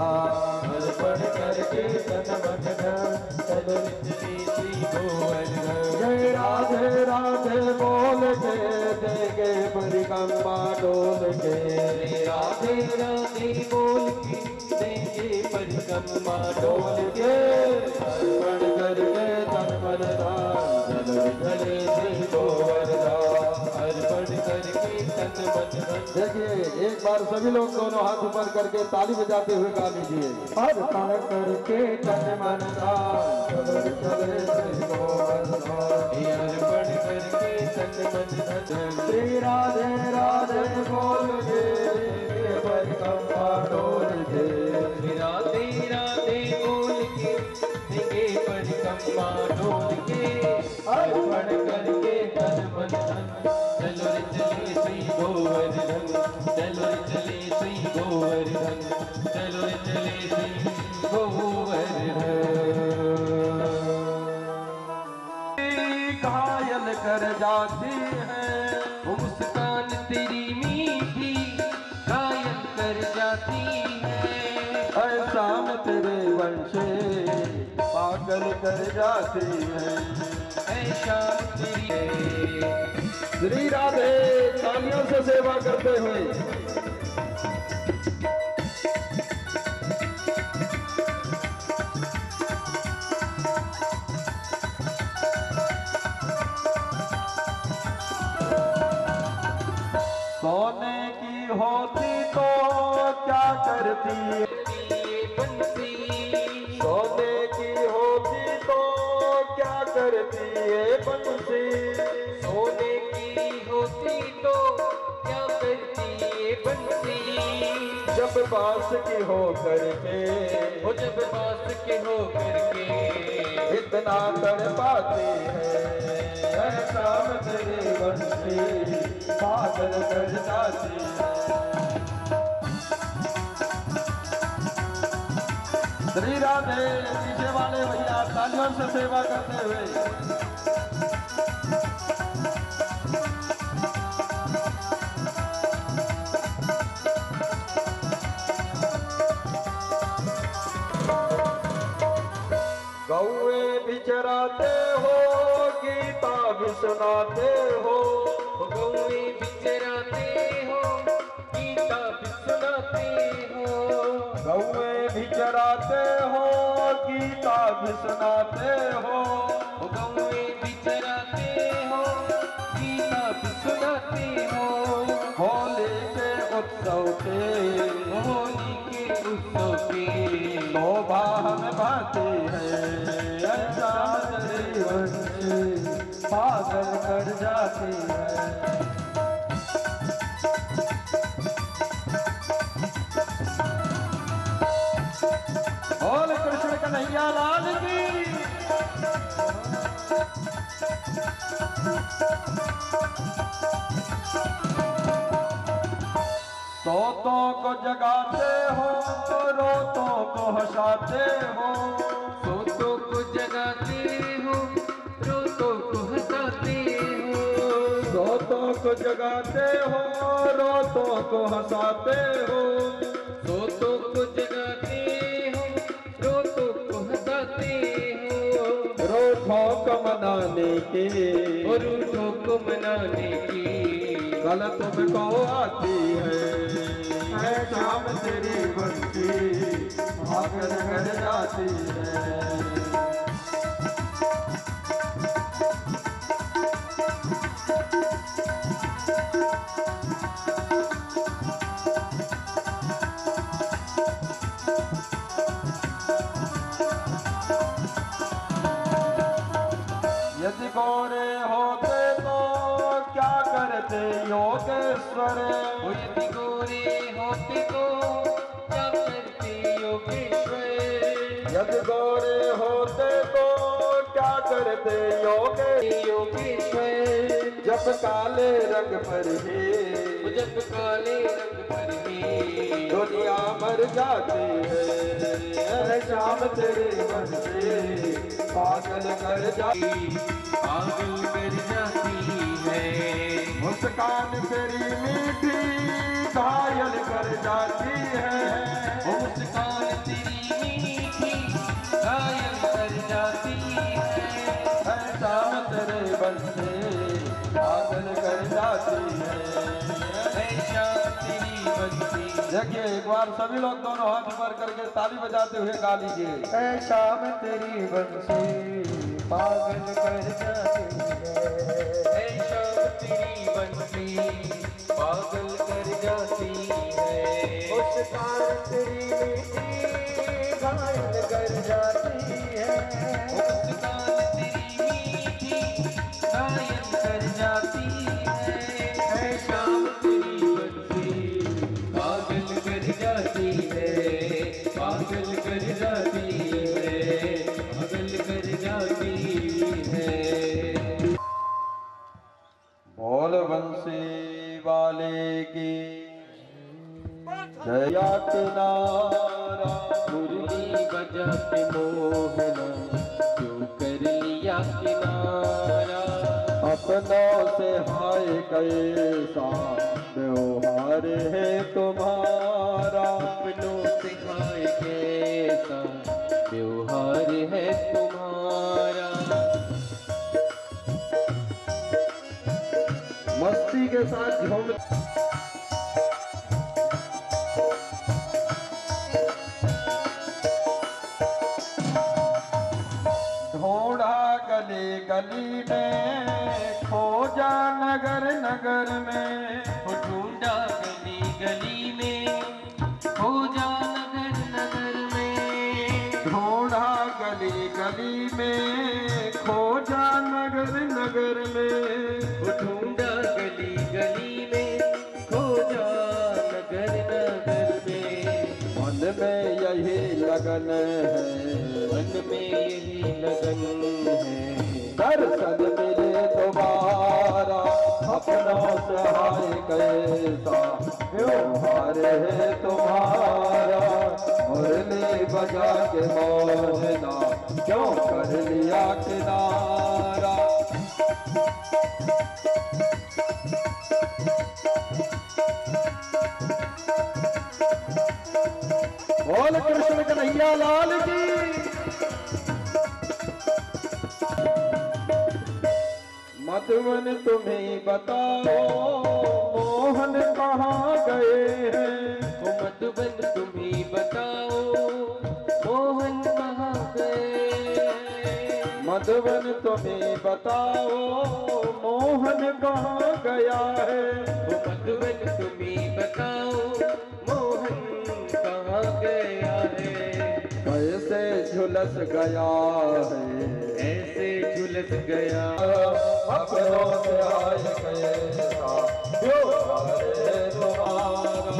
अर्पण करके तन मन चलो चले श्री गोवर्धन, जय राधे राधे बोल के देंगे परिक्रमा डोल के, राधे राधे बोल के देंगे परिक्रमा डोल के, अर्पण करके तन मन जल चले से गोवर्धन। अर्पण करके तन मन देखिए एक बार सभी लोग दोनों हाथ ऊपर करके ताली बजाते हुए गा लीजिए, अर्पण करके तन मन चले श्री गोवर्धन, अर्पण करके तन मन श्री राधे राधे बोल के परिक्रमा डोल के, राधे राधे बोल के देंगे परिक्रमा डोल के, अर्पण करके तन मन चलो रे चले श्री गोवर्धन, चलो रे चले श्री गोवर्धन, चलो रे चले श्री गोवर्धन, घायल कर जाती है मुस्कान तेरी मीठी घायल कर जाती है, ऐसा में तेरे वंशे पागल कर जाती है, ऐसा तेरी श्री राधे तालियों से सेवा करते हुए सोने की होती तो क्या करती, बंसी सोने की होती तो क्या करती है बंसी, सोने की होती तो क्या करती ये बंसी, जब बांस की हो करके वो जब बास के हो करके इतना तड़पाती है, ऐसा में तेरी बंसी पागल कर जाती है। श्री राधे पीछे वाले भैया तालियों से सेवा करते हुए गौए भी चराते हो गीता भी सुनाते हो, गौए बिचराते हो गीता भी सुनाते हो, गौए भी चराते हो गीता भी सुनाते हो, गौए बिचराते हो गीता भी सुनाते हो, होली के उत्सव के होली के उत्सव के शोभा हमें भाती है, ऐसा तेरी बंसी पागल कर जाती है। बोल कृष्ण कन्हैया लाल की। तोतों को जगाते हो रोतों को हंसाते हो, सोतों को जगाते हो रोतों को हंसाते हो, तोतों को जगाते हो रोतों को हंसाते हो, सोतों को जगाते हो रोतों को हंसाते हो, रोठों को मनाने के और रूठों को मनाने की कल तुमको आती है शाम तेरी बंसी भागल कर जाती है। गोरे होते तो क्या करते योगेश्वर। यदि गोरे होते तो क्या करते योगेश्वर। यदि गोरे होते तो क्या करते योगेश्वर। जब काले रंग पर ही जब काले रंग पर ही दुनिया मर जाती है। शाम तेरे मन से पागल कर जाती, पागल कर जाती है। मुस्कान तेरी मीठी घायल कर जाती है। मुस्कान तेरी मीठी घायल कर जाती है। शाम तेरे मन से पागल कर जाती है। शाम तेरी बंसी। देखिए एक बार सभी लोग दोनों हाथ ऊपर करके ताली बजाते हुए गा लीजिए। ऐ शाम तेरी बंसी पागल कर जाती है। ऐ शाम तेरी बंसी पागल कर जाती है। मुस्कान तेरी मीठी घायल कर जाती है। मुस्कान तेरी मीठी घायल कर जाती है। ऐ शाम तेरी बंसी पागल कर जाती है। पागल कर जाती है। पागल कर जाती है। बोल बंसी वाले की जया किनारा। मुरली बजा के मोहना क्यों कर लिया किनारा। अपनों से हाय कैसा व्यवहार है तुम्हारा। अपनों से हाय कैसा व्यवहार है तुम्हारा। मस्ती के साथ झूम ढूंढा गली गली में, खोजा नगर नगर में। ढूंढा गली गली में, खोजा नगर नगर में। ढूंढा गली गली में, खोजा नगर नगर में। ढूंढा गली गली में, खोजा नगर नगर में। मन में यही लगन है, मन में यही लगन है। दर्शन मिले दोबारा। अपनों से हाय कैसा व्यवहार है तुम्हारा। मुरली बजा के मोहना क्यों कर लिया किनारा। बोल कृष्ण कन्हैया लाल की। मधुवन तुम्हें बताओ मोहन कहाँ गए हैं। मधुबन तुम्ही बताओ मोहन कहाँ गए। मधुवन तुम्हें बताओ मोहन कहाँ गया है। मधुबन तुम्ही बताओ मोहन कहाँ गया है। कैसे झुलस गया है, ऐसे झुलस गया। अपनों से हाय कैसा व्यवहार है तुम्हारा।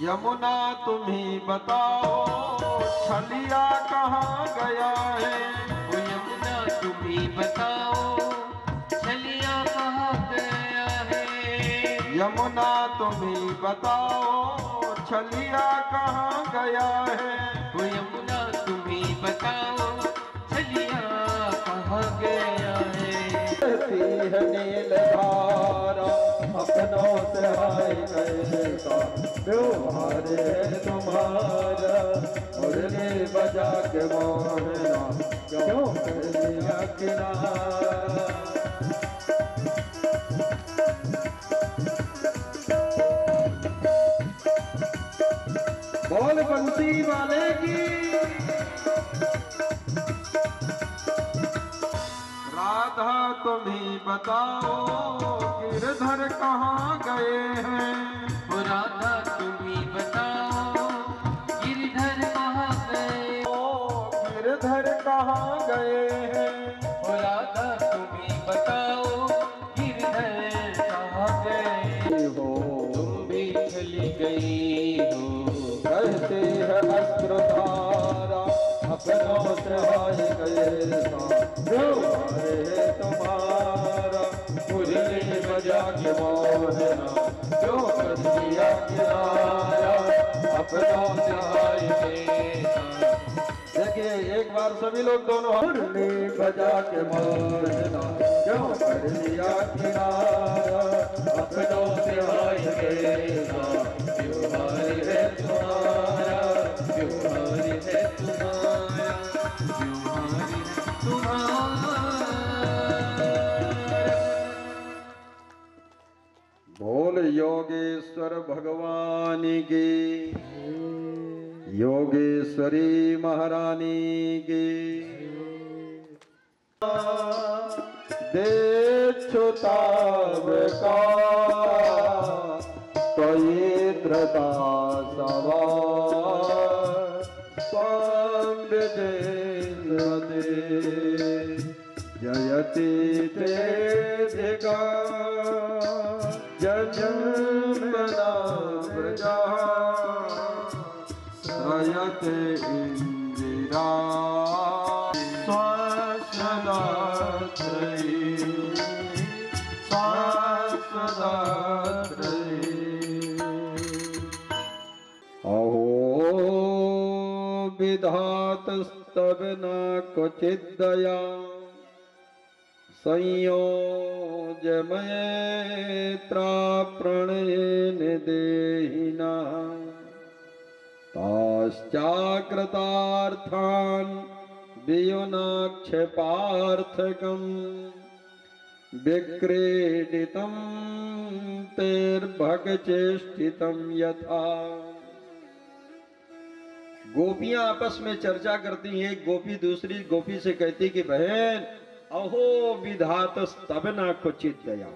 यमुना तुम्ही बताओ छलिया कहाँ गया है। वो यमुना तुम्ही बताओ छलिया कहाँ गया है। यमुना तुम्ही बताओ छलिया कहाँ गया है। वो यमुना तुम्ही बताओ छलिया कहाँ गया है। कहती है नील धारा अपनों से हाय कैसा व्यवहार है तुम्हारा। मुरली बजा के मोहना क्यों कर लिया किनारा। बोल बंसी वाले की। राधा तो तुम ही बताओ गिरधर कहाँ गए हैं। ओ राधा तुम ही बताओ गिरधर कहाँ गए। ओ गिरधर कहाँ गए हैं। ओ राधा तुम ही बताओ गिरधर कहाँ गए हो तुम भी चली गई हो। कहते हैं अस्त्रधारा अपनों से हाय गए रे तुम्हारा मुरली बजा के मोहना जो कर दिया किनारा अपनों से हाय गए। देखिए एक बार सभी लोग दोनों मुरली बजा के मोहना जो कर दिया किनारा अपनों से हाय गए। त्योहार है तुम्हारा त्योहार है तुम्हारा त्योहार है तुम्हारा। बोल योगेश्वर भगवान की योगेश्वरी महारानी की। देच्छुताव का पवित्रता सवार जयति तेधिका जन्मना प्रजा श्रयते इंदिरा स्वासदात्री स्वासदात्री। अहो विधातस्तव न क्वचिद्दया संयोजमयेत्रा प्रणयेन देहिना ताश्चाकृतार्थान् वियुनाक्षेपार्थकम् विक्रीडितं तेर्भगचेष्टितं यथा। गोपियां आपस में चर्चा करती हैं। एक गोपी दूसरी गोपी से कहती कि बहन अहो विधातस्तवना क्वचित दया।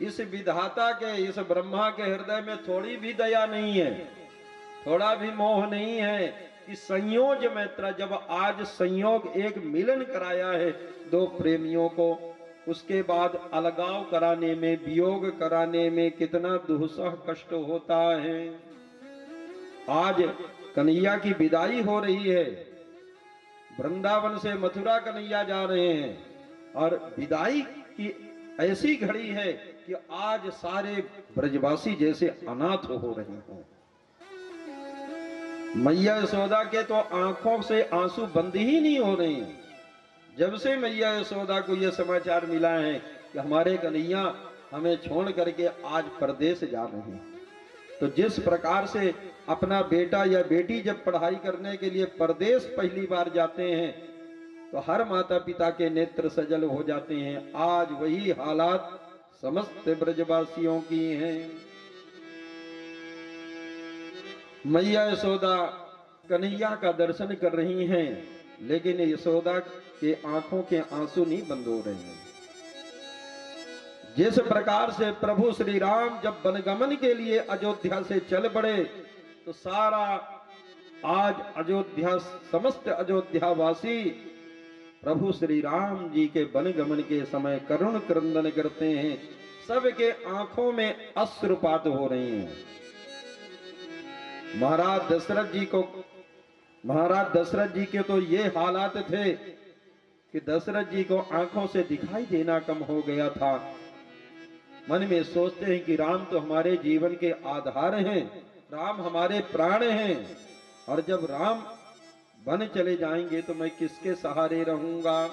इस विधाता के इस ब्रह्मा के हृदय में थोड़ी भी दया नहीं है, थोड़ा भी मोह नहीं है कि संयोज मैत्र जब आज संयोग एक मिलन कराया है दो प्रेमियों को, उसके बाद अलगाव कराने में वियोग कराने में कितना दुस्सह कष्ट होता है। आज कन्हैया की विदाई हो रही है, वृंदावन से मथुरा कन्हैया जा रहे हैं और विदाई की ऐसी घड़ी है कि आज सारे ब्रजवासी जैसे अनाथ हो रहे हों। मैया यशोदा के तो आंखों से आंसू बंद ही नहीं हो रहे हैं। जब से मैया यशोदा को यह समाचार मिला है कि हमारे कन्हैया हमें छोड़ करके आज परदेश जा रहे हैं, तो जिस प्रकार से अपना बेटा या बेटी जब पढ़ाई करने के लिए परदेश पहली बार जाते हैं तो हर माता पिता के नेत्र सजल हो जाते हैं। आज वही हालात समस्त ब्रजवासियों की हैं। मैया यशोदा कन्हैया का दर्शन कर रही हैं, लेकिन यशोदा के आंखों के आंसू नहीं बंद हो रहे हैं। जिस प्रकार से प्रभु श्री राम जब वनगमन के लिए अयोध्या से चल पड़े तो सारा आज अयोध्या समस्त अयोध्यावासी प्रभु श्री राम जी के वनगमन के समय करुण क्रंदन करते हैं। सबके आंखों में अश्रुपात हो रहे हैं। महाराज दशरथ जी के तो ये हालात थे कि दशरथ जी को आंखों से दिखाई देना कम हो गया था। मन में सोचते हैं कि राम तो हमारे जीवन के आधार हैं, राम हमारे प्राण हैं, और जब राम वन चले जाएंगे तो मैं किसके सहारे रहूंगा।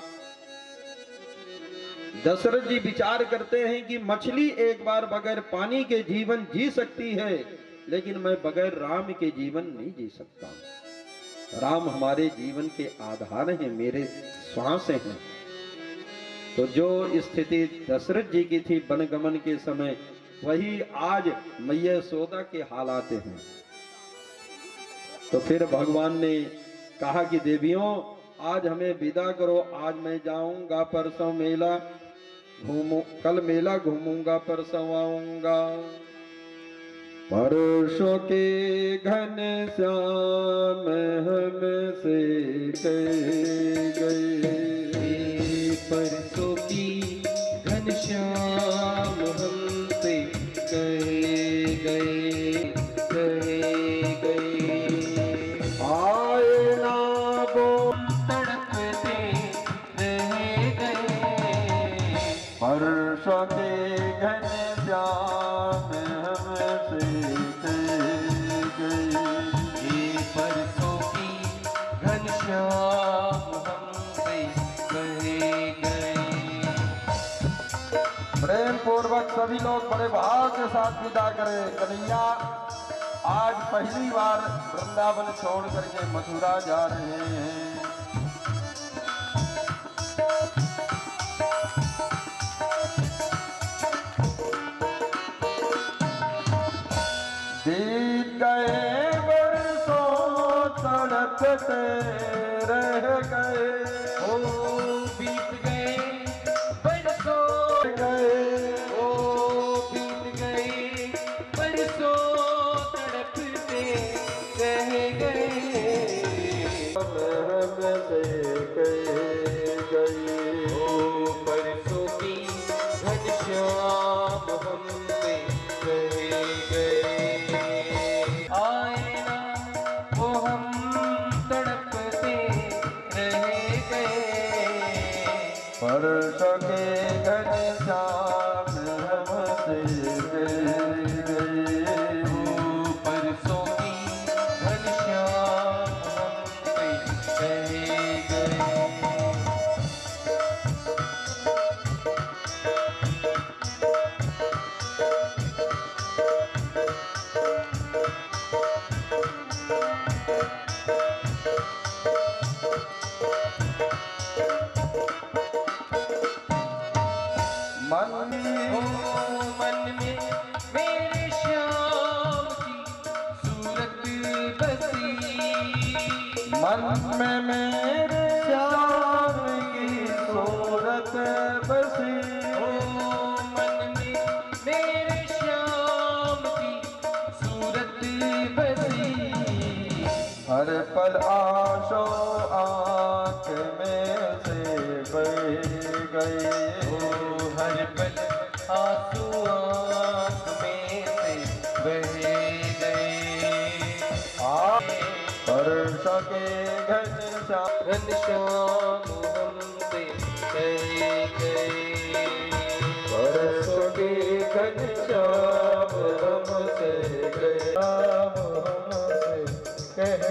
दशरथ जी विचार करते हैं कि मछली एक बार बगैर पानी के जीवन जी सकती है, लेकिन मैं बगैर राम के जीवन नहीं जी सकता। राम हमारे जीवन के आधार हैं, मेरे श्वास हैं। तो जो स्थिति दशरथ जी की थी वनगमन के समय, वही आज मैया यशोदा के हालात हैं। तो फिर भगवान ने कहा कि देवियों आज हमें विदा करो, आज मैं जाऊंगा परसों मेला। कल मेला घूमूंगा परसों आऊंगा। परसों के घन श्याम हमसे कह गए, परसों की घनश्याम हमसे कह गए, कह गए। आए ना वो तड़पते रह गए, परसों के घन श्याम हमसे कह गए, परसों की घनश्याम हमसे कह गए। प्रेम पूर्वक सभी लोग बड़े भाव के साथ विदा करें। कन्हैया आज पहली बार वृंदावन छोड़ करके मथुरा जा रहे हैं। बीत गए बरसों तड़पते रह गए, ओ बीत गए बरसों, गए ओ बीत गए बरसों, तड़पते रह गए। हमसे कह गए, ओ परसों की घनश्याम हमसे कह गए। आए ना वो हम तड़पते रह गए, परसों के घन श्याम हमसे कह गए, परसों की घनश्याम हमसे कह गए। मन ओ मन में मेरे श्याम की सूरत बसी, मन में मेरे श्याम की सूरत बसी, ओ मन में मेरे श्याम की सूरत बसी। हर पल आशो आँख में से बह गए, हर पल आंसू आँख में से बह गए। परसों के घन श्याम घनश्याम हमसे कह गए, परसों के घन श्याम हमसे गए, हमसे कह।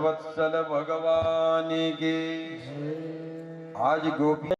वत्सल भगवान की आज गोपी